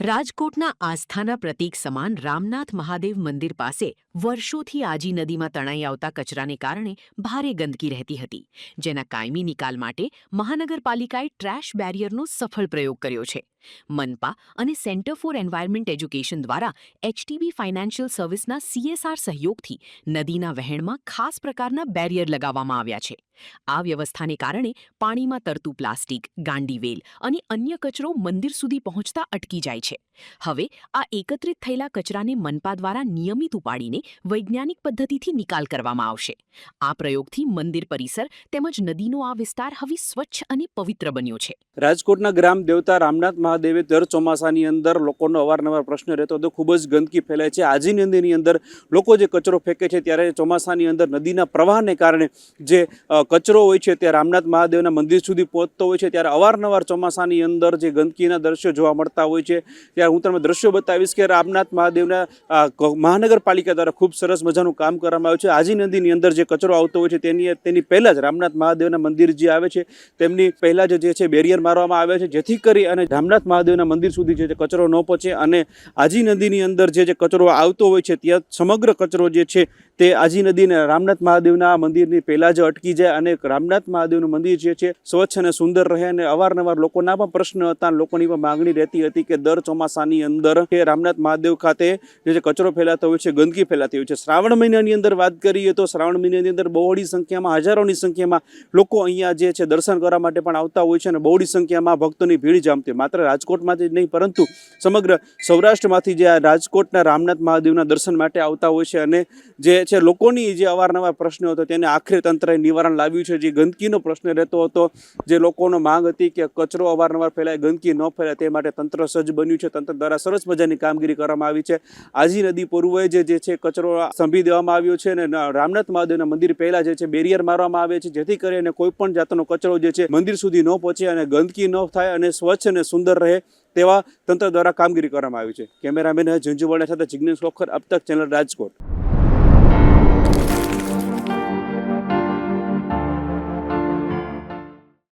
રાજકોટના આસ્થાના પ્રતીક સમાન રામનાથ મહાદેવ મંદિર પાસે વર્ષોથી આજી નદીમાં તણાઈ આવતા કચરાને કારણે ભારે ગંદકી રહેતી હતી, જેના કાયમી નિકાલ માટે મહાનગરપાલિકાએ ટ્રેશ બેરિયરનો સફળ પ્રયોગ કર્યો છે. મનપા અને સેન્ટર ફોર એન્વાયરમેન્ટ એજ્યુકેશન દ્વારા એચટીબી ફાઇનાન્શિયલ સર્વિસના CSR સહયોગથી નદીના વહેણમાં ખાસ પ્રકારના બેરિયર લગાવવામાં આવ્યા છે. આ વ્યવસ્થાને કારણે પાણીમાં તરતું પ્લાસ્ટિક, ગાંડીવેલ અને અન્ય કચરો મંદિર સુધી પહોંચતા અટકી જાય છે. હવે આ એકત્રિત થયેલા કચરાને મનપા દ્વારા નિયમિત ઉપાડીને વૈજ્ઞાનિક પદ્ધતિથી નિકાલ કરવામાં આવશે. આ પ્રયોગથી મંદિર પરિસર તેમજ નદીનો આ વિસ્તાર હવે સ્વચ્છ અને પવિત્ર બન્યો છે. રાજકોટના ગ્રામ દેવતા રામનાથ મહાદેવે દર ચોમાસાની અંદર લોકોનો અવારનવાર પ્રશ્ન રહેતો હતો, ખૂબ જ ગંદકી ફેલાય છે. આજી નદીની અંદર લોકો જે કચરો ફેંકે છે ત્યારે ચોમાસાની અંદર નદીના પ્રવાહને કારણે જે કચરો હોય છે તે રામનાથ મહાદેવના મંદિર સુધી પહોંચતો હોય છે. ત્યારે અવારનવાર ચોમાસાની અંદર જે ગંદકીના દ્રશ્યો જોવા મળતા હોય છે, ત્યારે હું તમને દ્રશ્યો બતાવીશ કે રામનાથ મહાદેવના મહાનગરપાલિકા દ્વારા ખૂબ સરસ મજાનું કામ કરવામાં આવ્યું છે. આજી નદીની અંદર જે કચરો આવતો હોય છે તેની પહેલાં જ રામનાથ મહાદેવના મંદિર જે આવે છે તેમની પહેલાં જ જે છે બેરિયર મારવામાં આવે છે, જેથી કરી અને રામનાથ મહાદેવના મંદિર સુધી જે કચરો ન પહોંચે. અને આજી નદીની અંદર જે કચરો આવતો હોય છે ત્યાં સમગ્ર કચરો જે છે તે આજી નદીને રામનાથ મહાદેવના મંદિરની પહેલાં જ અટકી જાય અને રામનાથ મહાદેવનું મંદિર જે છે સ્વચ્છ અને સુંદર રહે. અને અવારનવાર લોકોના પણ પ્રશ્ન હતા, લોકોની પણ માગણી રહેતી હતી કે દર ચોમાસાની અંદર કે રામનાથ મહાદેવ ખાતે જે કચરો ફેલાતો હોય છે, ગંદકી ફેલાતી હોય છે. શ્રાવણ મહિનાની અંદર વાત કરીએ તો શ્રાવણ મહિનાની અંદર બહોળી સંખ્યામાં, હજારોની સંખ્યામાં લોકો અહીંયા જે છે દર્શન કરવા માટે પણ આવતા હોય છે અને બહોળી સંખ્યામાં ભક્તોની ભીડ જામતી. માત્ર રાજકોટમાંથી જ નહીં પરંતુ સમગ્ર સૌરાષ્ટ્રમાંથી જે રાજકોટના રામનાથ મહાદેવના દર્શન માટે આવતા હોય છે. અને જે છે લોકોની જે અવારનવાર પ્રશ્નો હતો તેને આખરે તંત્રએ નિવારણ લાવ્યું છે. જે ગંદકીનો પ્રશ્ન રહેતો હતો, જે લોકોનો માંગ હતી કે કચરો અવારનવાર ફેલાય, ગંદકી ન ફેલાય, તે માટે તંત્ર સજ્જ બન્યું છે. તંત્ર દ્વારા સરસ મજાની કામગીરી કરવામાં આવી છે. આજી નદી પૂર્વે જે છે કચરો સંભી દેવામાં આવ્યો છે અને રામનાથ મહાદેવના મંદિર પહેલા જે છે બેરિયર મારવામાં આવે છે, જેથી કરીને કોઈ પણ જાતનો કચરો જે છે મંદિર સુધી ન પહોંચે અને ગંદકી ન થાય અને સ્વચ્છ અને સુંદર રહે તેવા તંત્ર દ્વારા કામગીરી કરવામાં આવી છે. કેમેરામેન ઝંઝુવાડા સાથે જિગ્નેશ ખોખર, અબ તક ચેનલ રાજકોટ.